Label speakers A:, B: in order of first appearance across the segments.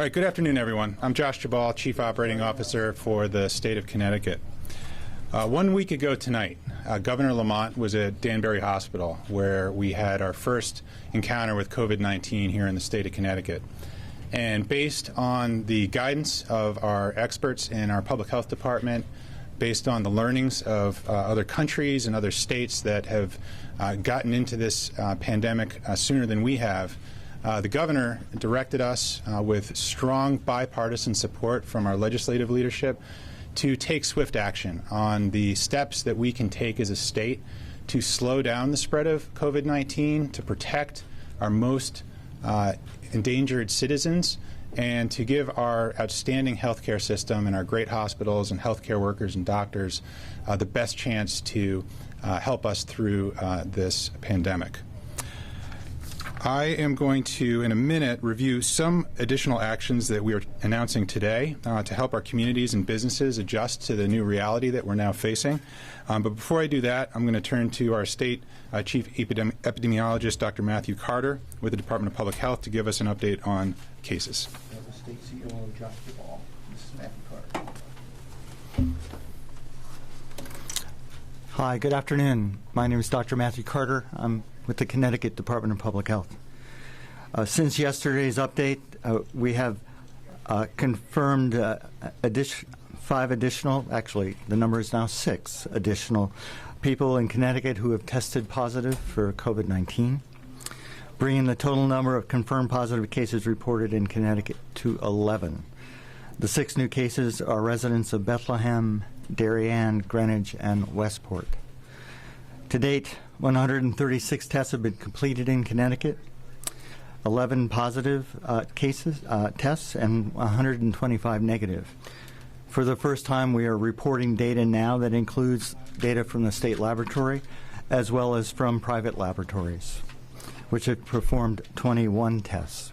A: All right, good afternoon, everyone. I'm Josh Jabal, Chief Operating Officer for the state of Connecticut. 1 week ago tonight, Governor Lamont was at Danbury Hospital, where we had our first encounter with COVID-19 here in the state of Connecticut. And based on the guidance of our experts in our public health department, based on the learnings of other countries and other states that have gotten into this pandemic sooner than we have, the governor directed us with strong bipartisan support from our legislative leadership to take swift action on the steps that we can take as a state to slow down the spread of COVID-19, to protect our most endangered citizens, and to give our outstanding healthcare system and our great hospitals and healthcare workers and doctors the best chance to help us through this pandemic. I am going to, in a minute, review some additional actions that we are announcing today to help our communities and businesses adjust to the new reality that we're now facing. But before I do that, I'm going to turn to our state Chief Epidemiologist, Dr. Matthew Carter, with the Department of Public Health, to give us an update on cases.
B: The State CEO, Josh Jabal. Mrs. Matthew Carter.
C: Hi, good afternoon. My name is Dr. Matthew Carter. I'm with the Connecticut Department of Public Health. Since yesterday's update, we have confirmed 5 additional, actually the number is now 6 additional people in Connecticut who have tested positive for COVID-19, bringing the total number of confirmed positive cases reported in Connecticut to 11. The 6 new cases are residents of Bethlehem, Darien, Greenwich, and Westport. To date, 136 tests have been completed in Connecticut, 11 positive tests, and 125 negative. For the first time, we are reporting data now that includes data from the state laboratory as well as from private laboratories, which have performed 21 tests.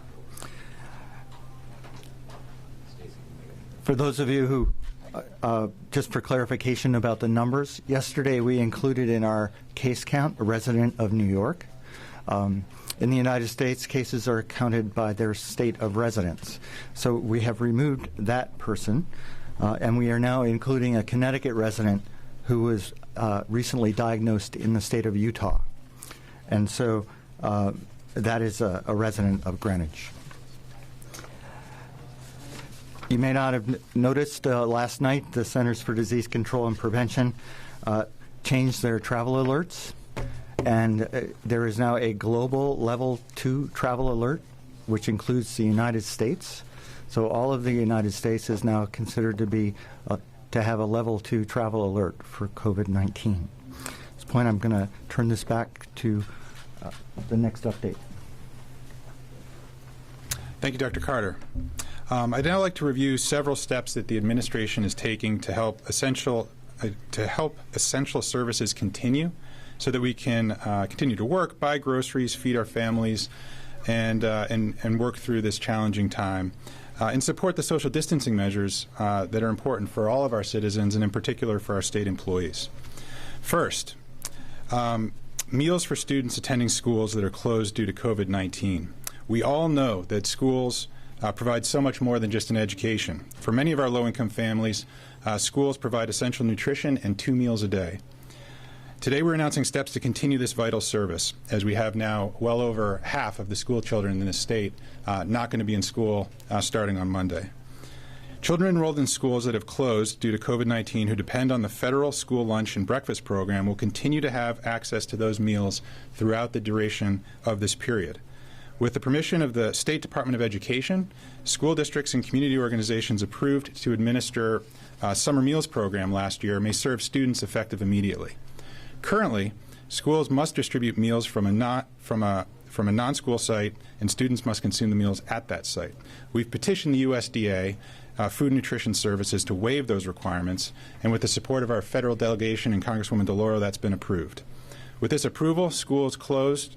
C: For those of you who just for clarification about the numbers, yesterday we included in our case count a resident of New York. In the United States, cases are counted by their state of residence. So we have removed that person, and we are now including a Connecticut resident who was recently diagnosed in the state of Utah. And so that is a resident of Greenwich. You may not have noticed last night the Centers for Disease Control and Prevention changed their travel alerts, and there is now a global level 2 travel alert, which includes the United States. So all of the United States is now considered to be to have a level 2 travel alert for COVID-19. At this point, I'm going to turn this back to the next update.
A: Thank you, Dr. Carter. I'd now like to review several steps that the administration is taking to help essential services continue, so that we can continue to work, buy groceries, feed our families, and work through this challenging time, and support the social distancing measures that are important for all of our citizens, and in particular for our state employees. First, meals for students attending schools that are closed due to COVID-19. We all know that schools provide so much more than just an education. For many of our low-income families, schools provide essential nutrition and 2 meals a day. Today we're announcing steps to continue this vital service, as we have now well over half of the school children in the state not going to be in school starting on Monday. Children enrolled in schools that have closed due to COVID-19 who depend on the federal school lunch and breakfast program will continue to have access to those meals throughout the duration of this period. With the permission of the State Department of Education, school districts and community organizations approved to administer summer meals program last year may serve students effective immediately. Currently, schools must distribute meals from a non-school site, and students must consume the meals at that site. We've petitioned the USDA, Food and Nutrition Services, to waive those requirements, and with the support of our federal delegation and Congresswoman DeLauro, that's been approved. With this approval, closed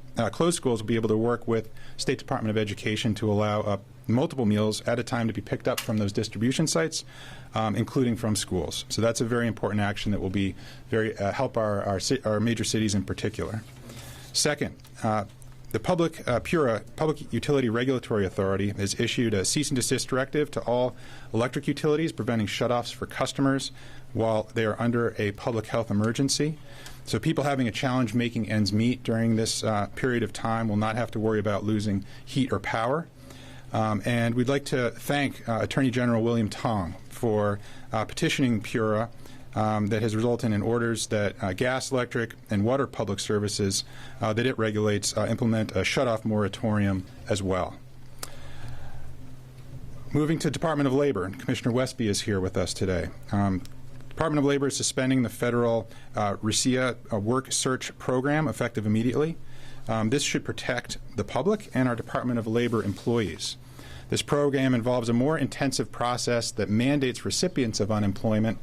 A: schools will be able to work with State Department of Education to allow multiple meals at a time to be picked up from those distribution sites, including from schools. So that's a very important action that will be help our major cities in particular. Second, The PURA, Public Utility Regulatory Authority, has issued a cease and desist directive to all electric utilities, preventing shutoffs for customers while they are under a public health emergency. So people having a challenge making ends meet during this period of time will not have to worry about losing heat or power. And we'd like to thank Attorney General William Tong for petitioning PURA that has resulted in orders that gas, electric, and water public services that it regulates implement a shutoff moratorium as well. Moving to Department of Labor, and Commissioner Westby is here with us today. Department of Labor is suspending the federal RISIA work search program effective immediately. This should protect the public and our Department of Labor employees. This program involves a more intensive process that mandates recipients of unemployment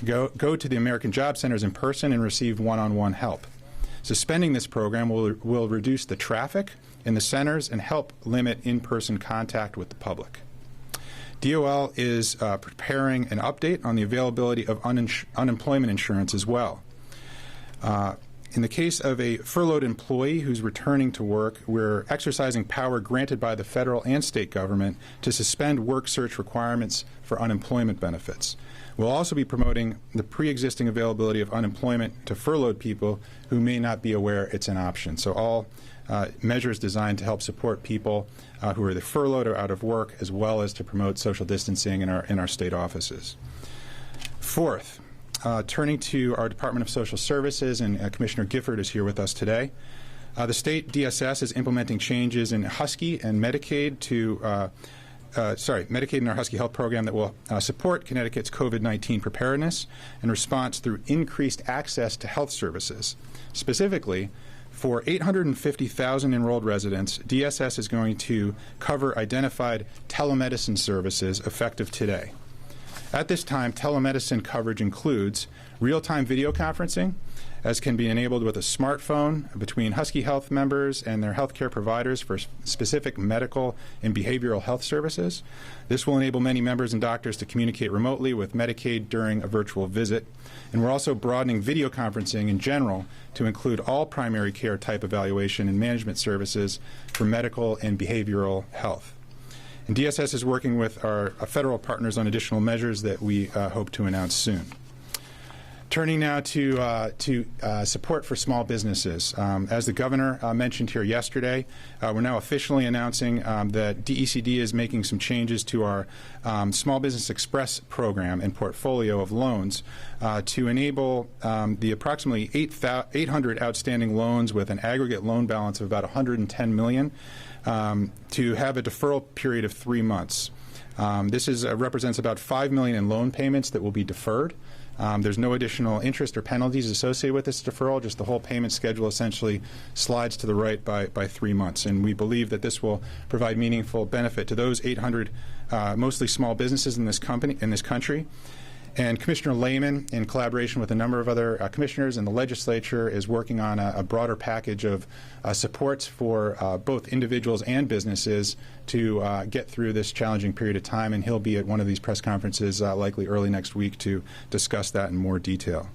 A: go to the American Job Centers in person and receive one-on-one help. Suspending this program will reduce the traffic in the centers and help limit in-person contact with the public. DOL is preparing an update on the availability of unemployment insurance as well. In the case of a furloughed employee who's returning to work, we're exercising power granted by the federal and state government to suspend work search requirements for unemployment benefits. We'll also be promoting the pre-existing availability of unemployment to furloughed people who may not be aware it's an option. So all measures designed to help support people who are either furloughed or out of work, as well as to promote social distancing in our state offices. Fourth, turning to our Department of Social Services, and Commissioner Gifford is here with us today. The state DSS is implementing changes in Husky and Medicaid Medicaid and our Husky Health Program that will support Connecticut's COVID-19 preparedness and response through increased access to health services. Specifically, for 850,000 enrolled residents, DSS is going to cover identified telemedicine services effective today. At this time, telemedicine coverage includes real-time video conferencing, as can be enabled with a smartphone between Husky Health members and their healthcare providers for specific medical and behavioral health services. This will enable many members and doctors to communicate remotely with Medicaid during a virtual visit. And we're also broadening video conferencing in general to include all primary care type evaluation and management services for medical and behavioral health. And DSS is working with our federal partners on additional measures that we hope to announce soon. Turning now to support for small businesses. As the governor mentioned here yesterday, we're now officially announcing that DECD is making some changes to our Small Business Express program and portfolio of loans to enable the approximately 800 outstanding loans with an aggregate loan balance of about $110 million to have a deferral period of 3 months. This represents about $5 million in loan payments that will be deferred. There's no additional interest or penalties associated with this deferral, just the whole payment schedule essentially slides to the right by 3 months. And we believe that this will provide meaningful benefit to those 800 mostly small businesses in this country. And Commissioner Lehman, in collaboration with a number of other commissioners and the legislature, is working on a broader package of supports for both individuals and businesses to get through this challenging period of time. And he'll be at one of these press conferences likely early next week to discuss that in more detail.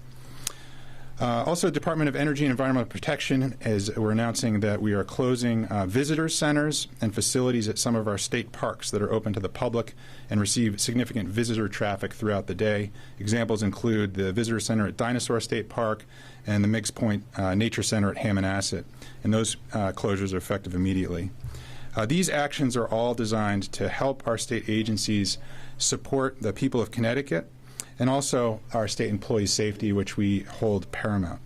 A: Also, Department of Energy and Environmental Protection, we're announcing that we are closing visitor centers and facilities at some of our state parks that are open to the public and receive significant visitor traffic throughout the day. Examples include the visitor center at Dinosaur State Park and the Meigs Point Nature Center at Hammonasset, and those closures are effective immediately. These actions are all designed to help our state agencies support the people of Connecticut and also our state employees' safety, which we hold paramount.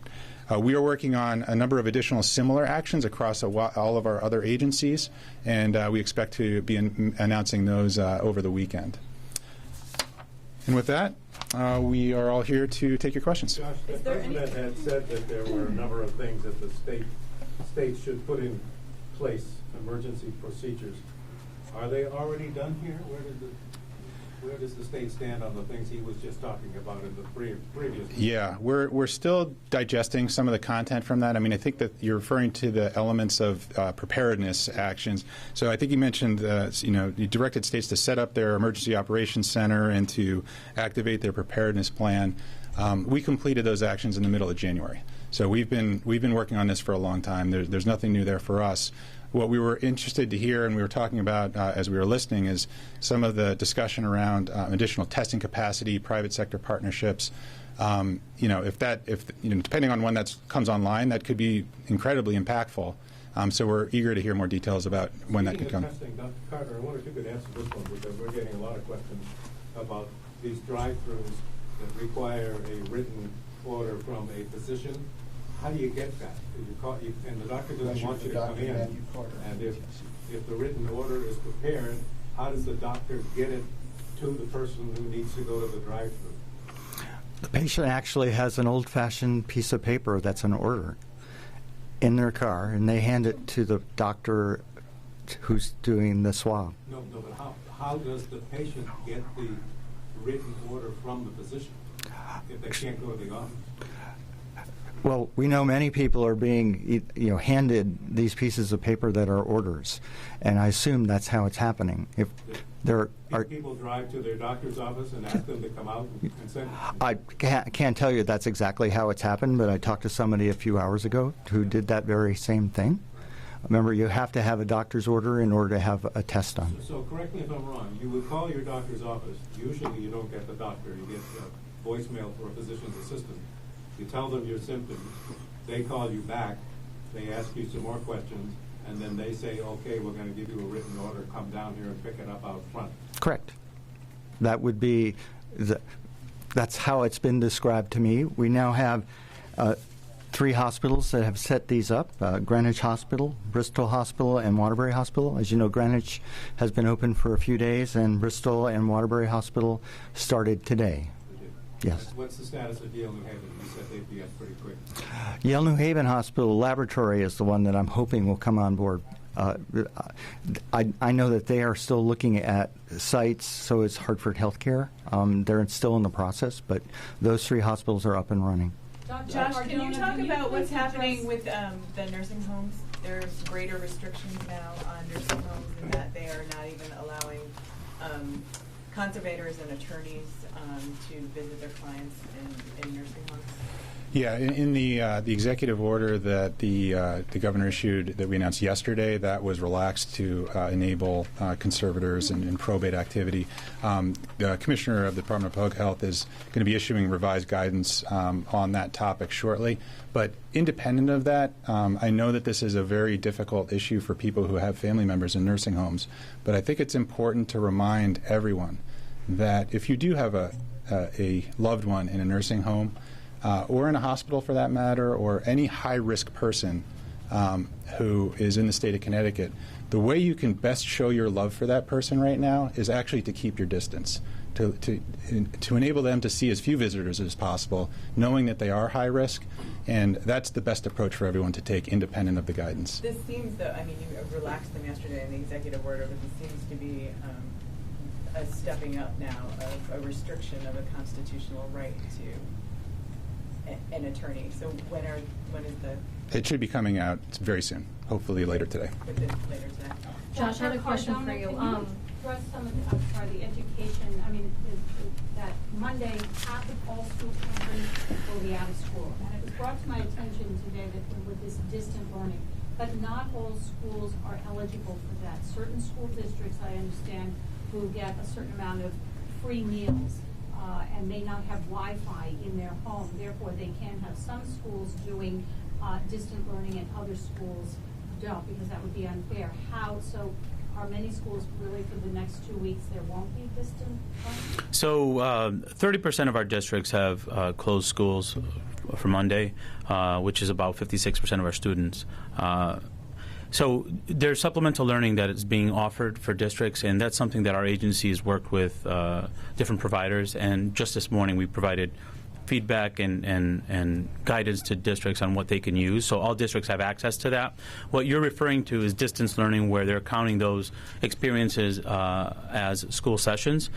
A: We are working on a number of additional similar actions across all of our other agencies, and we expect to be announcing those over the weekend. And with that, we are all here to take your questions.
D: Josh, the president had said that there were a number of things that the states should put in place, emergency procedures. Are they already done here? Where does the state stand on the things he was just talking about in the previous? Yeah,
A: we're still digesting some of the content from that. I mean, I think that you're referring to the elements of preparedness actions. So I think you mentioned, you directed states to set up their emergency operations center and to activate their preparedness plan. We completed those actions in the middle of January. So we've been working on this for a long time. There's nothing new there for us. What we were interested to hear, and we were talking about as we were listening, is some of the discussion around additional testing capacity, private sector partnerships. Depending on when that comes online, that could be incredibly impactful. So we're eager to hear more details about when that could come.
D: Speaking of testing, Dr. Carter, I wonder if you could answer this one, because we're getting a lot of questions about these drive-throughs that require a written order from a physician. How do you get that? And the doctor doesn't want you to come in. And if the written order is prepared, how does the doctor get it to the person who needs to go to the drive-through?
C: The patient actually has an old-fashioned piece of paper that's an order in their car, and they hand it to the doctor who's doing the swab.
D: No, but how does the patient get the written order from the physician if they can't go to the office?
C: Well, we know many people are being handed these pieces of paper that are orders, and I assume that's how it's happening. If there are
D: people drive to their doctor's office and ask them to come out and send it?
C: I can't tell you that's exactly how it's happened, but I talked to somebody a few hours ago who did that very same thing. Remember, you have to have a doctor's order in order to have a test done.
D: So correct me if I'm wrong. You would call your doctor's office. Usually you don't get the doctor. You get a voicemail for a physician's assistant. You tell them your symptoms. They call you back. They ask you some more questions. And then they say, okay, we're going to give you a written order. Come down here and pick it up out front.
C: Correct. That would be, that's how it's been described to me. We now have 3 hospitals that have set these up, Greenwich Hospital, Bristol Hospital, and Waterbury Hospital. As you know, Greenwich has been open for a few days, and Bristol and Waterbury Hospital started today. Yes.
D: What's the status of Yale New Haven? You said they'd be up pretty quick.
C: Yale New Haven Hospital Laboratory is the one that I'm hoping will come on board. I know that they are still looking at sites, so is Hartford Healthcare. They're still in the process, but those 3 hospitals are up and running.
E: Josh, can you talk about what's happening with the nursing homes? There's greater restrictions now on nursing homes in that they are not even allowing conservators and attorneys to visit their clients in nursing homes.
A: Yeah, in the executive order that the governor issued that we announced yesterday, that was relaxed to enable conservators and probate activity. The commissioner of the Department of Public Health is going to be issuing revised guidance on that topic shortly. But independent of that, I know that this is a very difficult issue for people who have family members in nursing homes. But I think it's important to remind everyone that if you do have a loved one in a nursing home, or in a hospital for that matter, or any high-risk person who is in the state of Connecticut, the way you can best show your love for that person right now is actually to keep your distance, to enable them to see as few visitors as possible, knowing that they are high risk, and that's the best approach for everyone to take independent of the guidance.
E: This seems, though, I mean, you relaxed them yesterday in the executive order, but this seems to be a stepping up now of a restriction of a constitutional right to an attorney. So when is the?
A: It should be coming out very soon, hopefully later today.
E: Later today.
F: Josh, I had a question for you.
G: Address some of the education. I mean, that Monday, half of all school children will be out of school, and it was brought to my attention today that with this distant learning, but not all schools are eligible for that. Certain school districts, I understand, who get a certain amount of free meals. And may not have Wi-Fi in their home. Therefore, they can have some schools doing distant learning and other schools don't, because that would be unfair. So are many schools really for the next 2 weeks there won't be distant learning?
H: So 30% of our districts have closed schools for Monday, which is about 56% of our students. So there's supplemental learning that is being offered for districts, and that's something that our agency has worked with different providers. And just this morning, we provided feedback and guidance to districts on what they can use. So all districts have access to that. What you're referring to is distance learning, where they're counting those experiences as school sessions.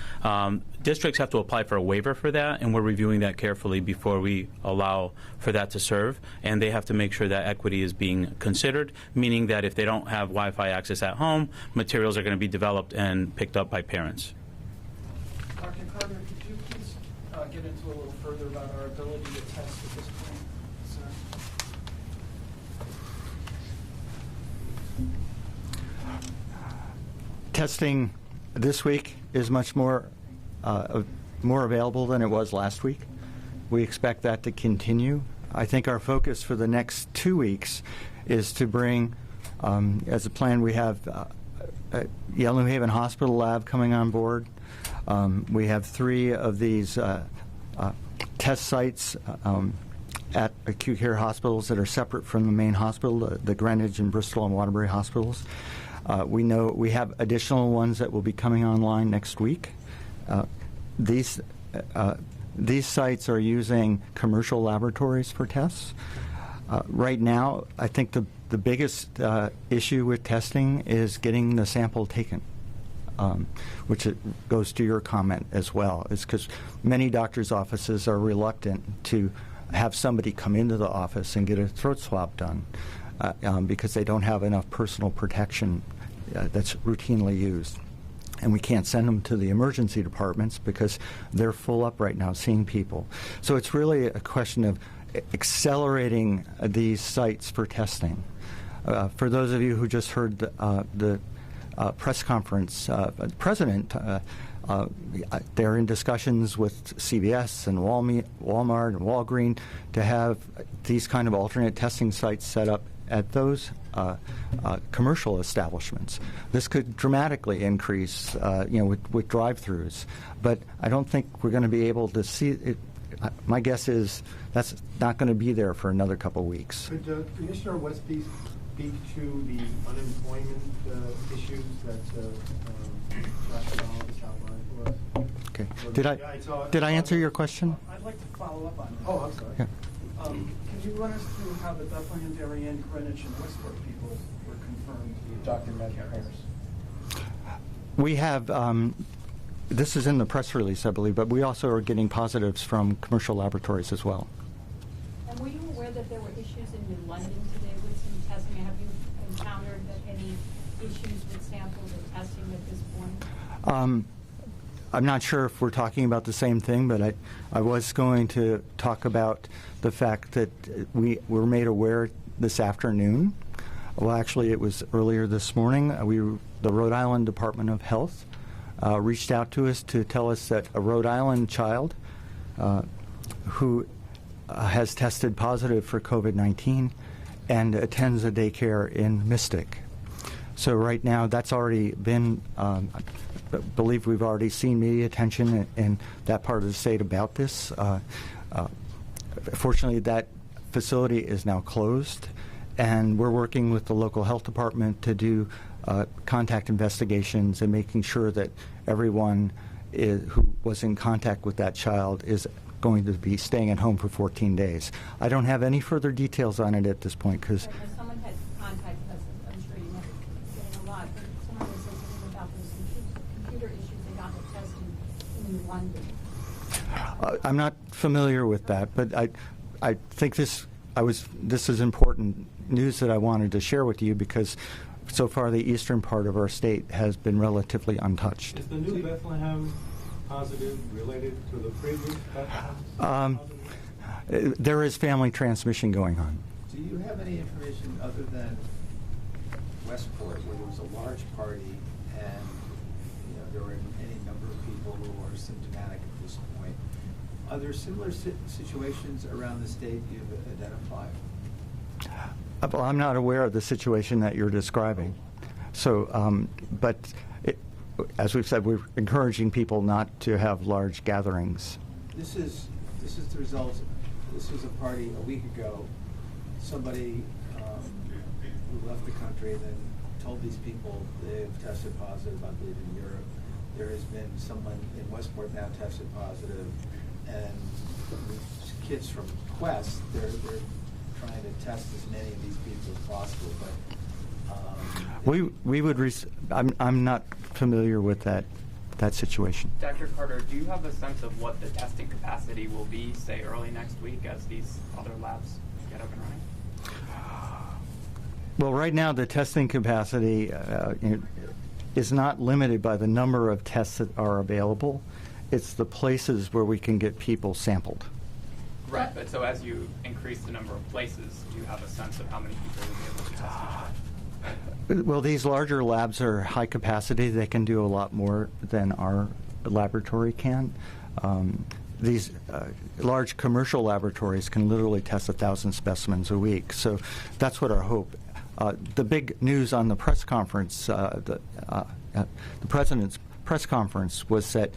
H: Districts have to apply for a waiver for that, and we're reviewing that carefully before we allow for that to serve. And they have to make sure that equity is being considered, meaning that if they don't have Wi-Fi access at home, materials are going to be developed and picked up by parents.
B: Dr. Carter, could you please get into a little further about our ability to test at this point?
C: Testing this week is much more available than it was last week. We expect that to continue. I think our focus for the next 2 weeks is to bring, as a plan, we have Yale New Haven Hospital Lab coming on board. We have 3 of these test sites at acute care hospitals that are separate from the main hospital, the Greenwich and Bristol and Waterbury hospitals. We know we have additional ones that will be coming online next week. These sites are using commercial laboratories for tests. Right now, I think the biggest issue with testing is getting the sample taken, which goes to your comment as well. It's because many doctors' offices are reluctant to have somebody come into the office and get a throat swab done because they don't have enough personal protection that's routinely used. And we can't send them to the emergency departments because they're full up right now seeing people. So it's really a question of accelerating these sites for testing. For those of you who just heard the press conference, the president, they're in discussions with CVS and Walmart and Walgreens to have these kind of alternate testing sites set up at those commercial establishments. This could dramatically increase, with drive-throughs. But I don't think we're going to be able to see it. My guess is that's not going to be there for another couple of weeks.
B: Could Commissioner Westby speak to the unemployment issues that Dr. Knowles outlined for us?
C: Okay. Did I answer your question?
I: I'd like to follow up on that.
B: Oh, I'm sorry.
C: Yeah.
I: Can you run us through how the Bethlehem, Darien, Greenwich, and Westport people were confirmed?
B: Dr. Matthew Harris.
C: We have, this is in the press release, I believe, but we also are getting positives from commercial laboratories as well.
G: And were you aware that there were issues in New London today with some testing? Have you encountered any issues with samples or testing at this point?
C: I'm not sure if we're talking about the same thing, but I was going to talk about the fact that we were made aware this afternoon. Well, actually, it was earlier this morning. The Rhode Island Department of Health reached out to us to tell us that a Rhode Island child who has tested positive for COVID-19 and attends a daycare in Mystic. So right now, that's already been, I believe we've already seen media attention in that part of the state about this. Fortunately, that facility is now closed, and we're working with the local health department to do contact investigations and making sure that everyone who was in contact with that child is going to be staying at home for 14 days. I don't have any further details on it at this point because
G: Someone had contacted us, I'm sure you must be getting a lot, but someone was saying something about those computer issues they got with testing in London.
C: I'm not familiar with that, but I think this is important news that I wanted to share with you because so far the eastern part of our state has been relatively untouched.
D: Is the new Bethlehem positive related to the previous Bethlehem?
C: There is family transmission going on.
J: Do you have any information other than Westport, where there was a large party and there were any number of people who are symptomatic at this point? Are there similar situations around the state you've identified?
C: Well, I'm not aware of the situation that you're describing. So, but as we've said, we're encouraging people not to have large gatherings.
J: This is the result. This was a party a week ago. Somebody who left the country and then told these people they've tested positive, I believe, in Europe. There has been someone in Westport now tested positive, and kids from Quest, they're trying to test as many of these people as possible. But
C: I'm not familiar with that situation.
K: Dr. Carter, do you have a sense of what the testing capacity will be, say, early next week as these other labs get up and running?
C: Well, right now the testing capacity is not limited by the number of tests that are available. It's the places where we can get people sampled.
K: Right, but so as you increase the number of places, do you have a sense of how many people will be able to test each day?
C: Well, these larger labs are high capacity. They can do a lot more than our laboratory can. These large commercial laboratories can literally test 1,000 specimens a week. So that's what our hope. The big news on the press conference, the president's press conference, was that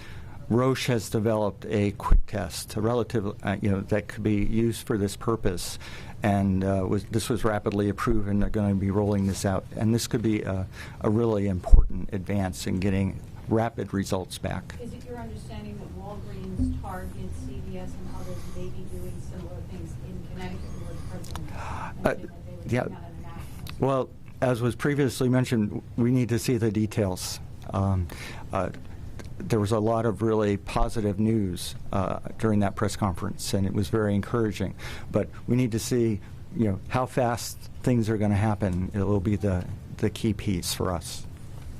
C: Roche has developed a quick test, a relative, that could be used for this purpose, and this was rapidly approved, and they're going to be rolling this out. And this could be a really important advance in getting rapid results back.
G: Is it your understanding that Walgreens, Target, CVS, and others may be doing similar things in Connecticut, where the president mentioned that they would
C: yeah.
G: do that on a national scale?
C: Well, as was previously mentioned, we need to see the details. There was a lot of really positive news during that press conference, and it was very encouraging. But we need to see, how fast things are going to happen. It will be the key piece for us.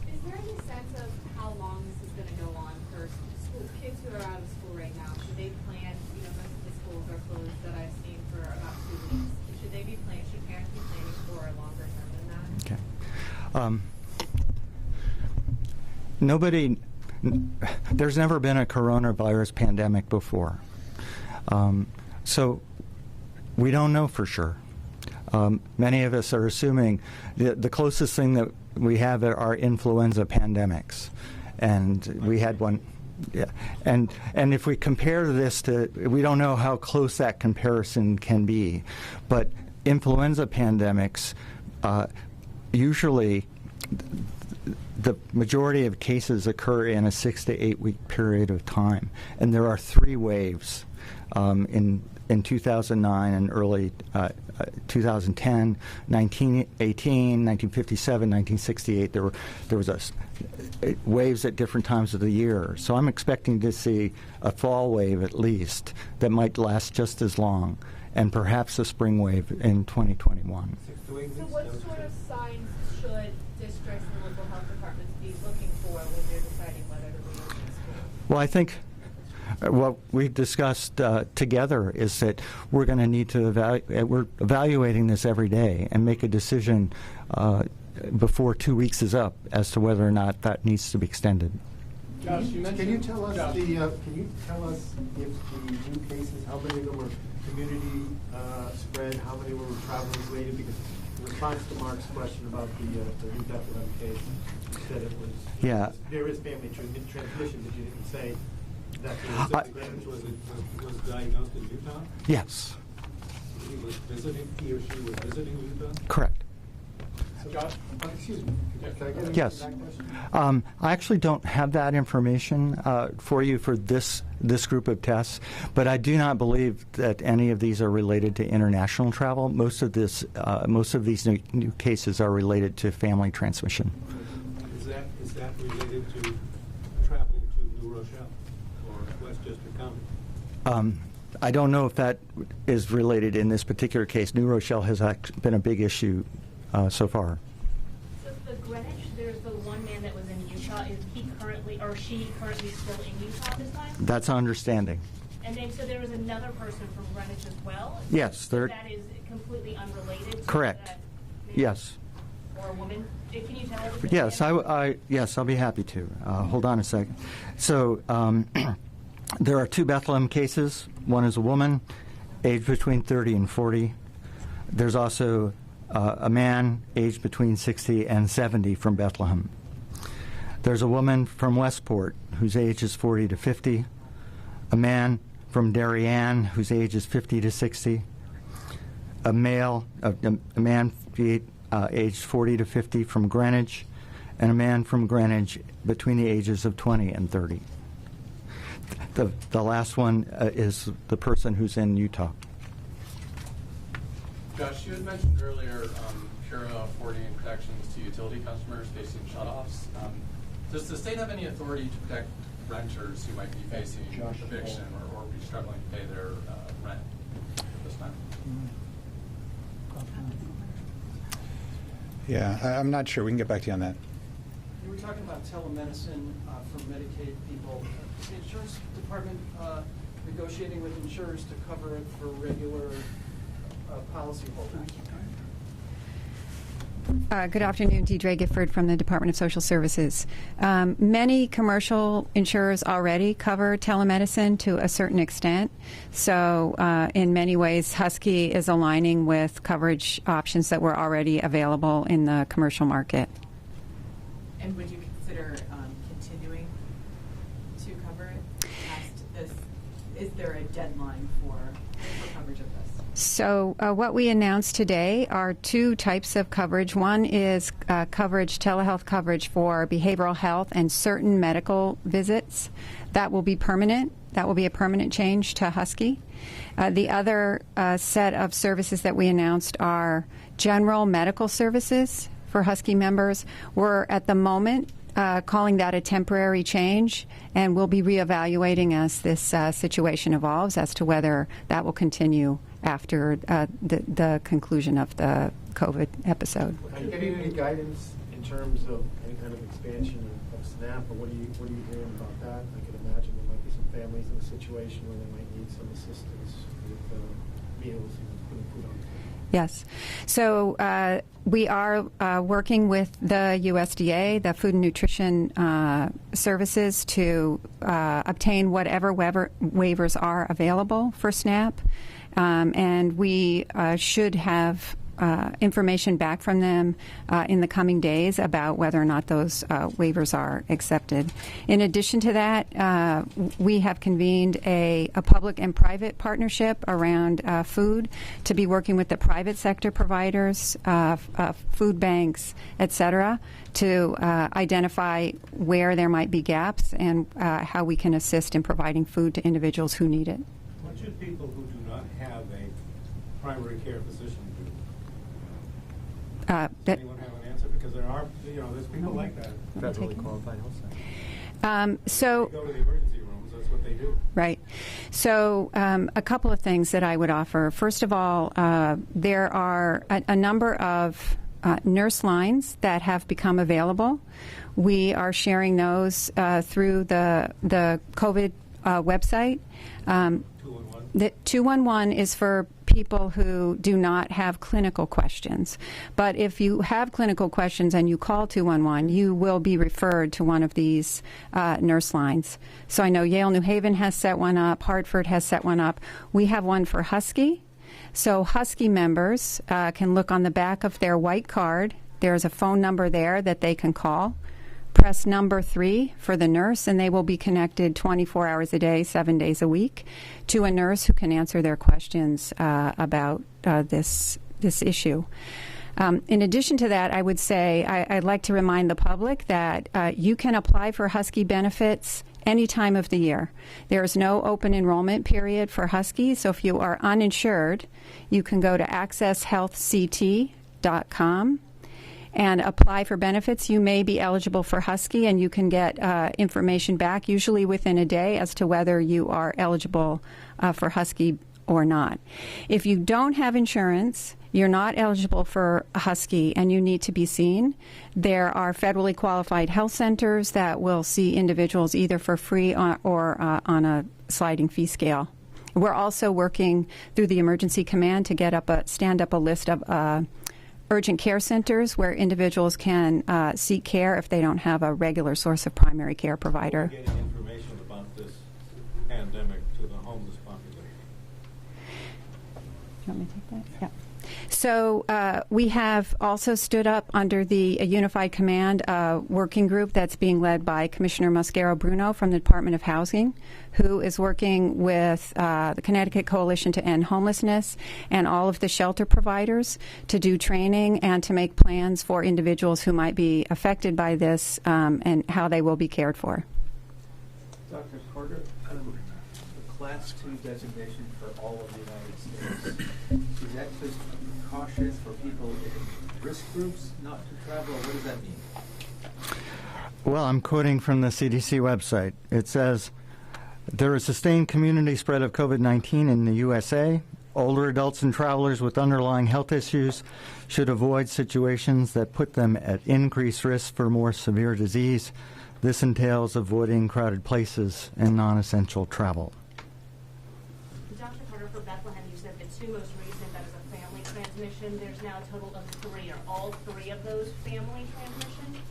F: Is there any sense of how long this is going to go on for kids who are out of school right now? Should they plan? Most of the schools are closed that I've seen for about 2 weeks. Should they be planning? Should parents be planning for a longer term than that?
C: Okay. There's never been a coronavirus pandemic before. So we don't know for sure. Many of us are assuming the closest thing that we have are influenza pandemics. And we had one. Yeah. And if we compare this to, we don't know how close that comparison can be. But influenza pandemics, usually the majority of cases occur in a 6 to 8 week period of time, and there are 3 waves in 2009 and early 2010, 1918, 1957, 1968. There was waves at different times of the year. So I'm expecting to see a fall wave at least that might last just as long, and perhaps a spring wave in 2021.
F: So what sort of signs should districts and local health departments be looking for when they're deciding whether to reopen schools?
C: Well, I think what we discussed together is that we're going to need to we're evaluating this every day and make a decision before 2 weeks is up as to whether or not that needs to be extended.
B: Josh, can you tell us if the new cases, how many of them were community spread, how many were travel related? Because in response to Mark's question about the new Bethlehem case, you said it was there is family transmission, but you didn't say that
D: Greenwich was diagnosed in Utah?
C: Yes.
D: He or she was visiting Utah?
C: Correct.
B: Josh, excuse me. Can I get
C: Yes.
B: that question?
C: I actually don't have that information for you for this group of tests, but I do not believe that any of these are related to international travel. Most of these new cases are related to family transmission.
D: Is that related to travel to New Rochelle or Westchester County?
C: I don't know if that is related in this particular case. New Rochelle has been a big issue so far.
F: So the Greenwich, there's the one man that was in Utah. Is he currently, or she currently still in Utah this time?
C: That's our understanding.
F: And then, so there was another person from Greenwich as well?
C: Yes.
F: So that is completely unrelated to
C: Correct.
F: that man?
C: Yes.
F: Or a woman? Can you tell us?
C: Yes, yes, I'll be happy to. Hold on a second. So there are 2 Bethlehem cases. One is a woman, aged between 30 and 40. There's also a man aged between 60 and 70 from Bethlehem. There's a woman from Westport whose age is 40 to 50. A man from Darien whose age is 50 to 60. A man aged 40 to 50 from Greenwich, and a man from Greenwich between the ages of 20 and 30. The last one is the person who's in Utah.
L: Josh, you had mentioned earlier PURA affording protections to utility customers facing shutoffs. Does the state have any authority to protect renters who might be facing eviction or be struggling to pay their rent at this time?
A: Yeah, I'm not sure. We can get back to you on that.
I: You were talking about telemedicine for Medicaid people. Is the insurance department negotiating with insurers to cover it for regular policyholders?
M: Good afternoon, Deidre Gifford from the Department of Social Services. Many commercial insurers already cover telemedicine to a certain extent. So in many ways, Husky is aligning with coverage options that were already available in the commercial market.
E: And would you consider continuing to cover it past this? Is there a deadline for coverage of this?
M: So what we announced today are two types of coverage. One is telehealth coverage for behavioral health and certain medical visits. That will be permanent. That will be a permanent change to Husky. The other set of services that we announced are general medical services for Husky members. We're at the moment calling that a temporary change, and we'll be reevaluating as this situation evolves as to whether that will continue after the conclusion of the COVID episode.
B: Are you getting any guidance in terms of any kind of expansion of SNAP, or what are you hearing about that? I can imagine there might be some families in a situation where they might need some assistance with meals and putting food on the table.
M: Yes. So we are working with the USDA, the Food and Nutrition Services, to obtain whatever waivers are available for SNAP. And we should have information back from them in the coming days about whether or not those waivers are accepted. In addition to that, we have convened a public and private partnership around food to be working with the private sector providers, food banks, et cetera, to identify where there might be gaps and how we can assist in providing food to individuals who need it.
D: What should people who do not have a primary care physician do? Does anyone have an answer? Because there's people like that.
C: Federally qualified health center.
M: So
D: they go to the emergency rooms. That's what they do.
M: Right. So a couple of things that I would offer. First of all, there are a number of nurse lines that have become available. We are sharing those through the COVID website.
D: 211?
M: The 211 is for people who do not have clinical questions. But if you have clinical questions and you call 211, you will be referred to one of these nurse lines. So I know Yale New Haven has set one up. Hartford has set one up. We have one for Husky. So Husky members can look on the back of their white card. There's a phone number there that they can call. Press number 3 for the nurse, and they will be connected 24 hours a day, 7 days a week, to a nurse who can answer their questions about this issue. In addition to that, I would say I'd like to remind the public that you can apply for Husky benefits any time of the year. There is no open enrollment period for Husky, so if you are uninsured, you can go to accesshealthct.com and apply for benefits. You may be eligible for Husky, and you can get information back, usually within a day, as to whether you are eligible for Husky or not. If you don't have insurance, you're not eligible for Husky, and you need to be seen, there are federally qualified health centers that will see individuals either for free or on a sliding fee scale. We're also working through the Emergency Command to stand up a list of urgent care centers where individuals can seek care if they don't have a regular source of primary care provider.
D: Getting information about this pandemic to the homeless population.
M: You want me to take that? Yeah. So we have also stood up under the Unified Command working group that's being led by Commissioner Mosquero-Bruno from the Department of Housing, who is working with the Connecticut Coalition to End Homelessness and all of the shelter providers to do training and to make plans for individuals who might be affected by this and how they will be cared for.
J: Dr. Carter, the Class 2 designation for all of the United States, is that just cautious for people in risk groups not to travel, or what does that mean?
C: Well, I'm quoting from the CDC website. It says, there is sustained community spread of COVID-19 in the USA. Older adults and travelers with underlying health issues should avoid situations that put them at increased risk for more severe disease. This entails avoiding crowded places and non-essential travel.
G: Dr. Carter, for Bethlehem, you said the two most recent, that is a family
N: transmission, there's now a total of 3. Are all 3 of those family transmission?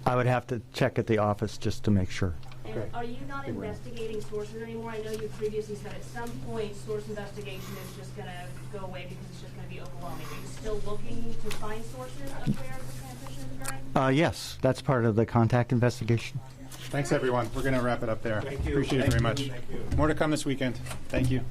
C: I would have to check at the office just to make sure.
N: And are you not investigating sources anymore? I know you previously said at some point source investigation is just going to go away because it's just going to be overwhelming. Are you still looking to find sources of where the transmission is occurring?
C: Yes, that's part of the contact investigation.
A: Thanks, everyone. We're going to wrap it up there.
B: Thank you.
A: Appreciate it very much.
B: Thank you.
A: More to come this weekend. Thank you.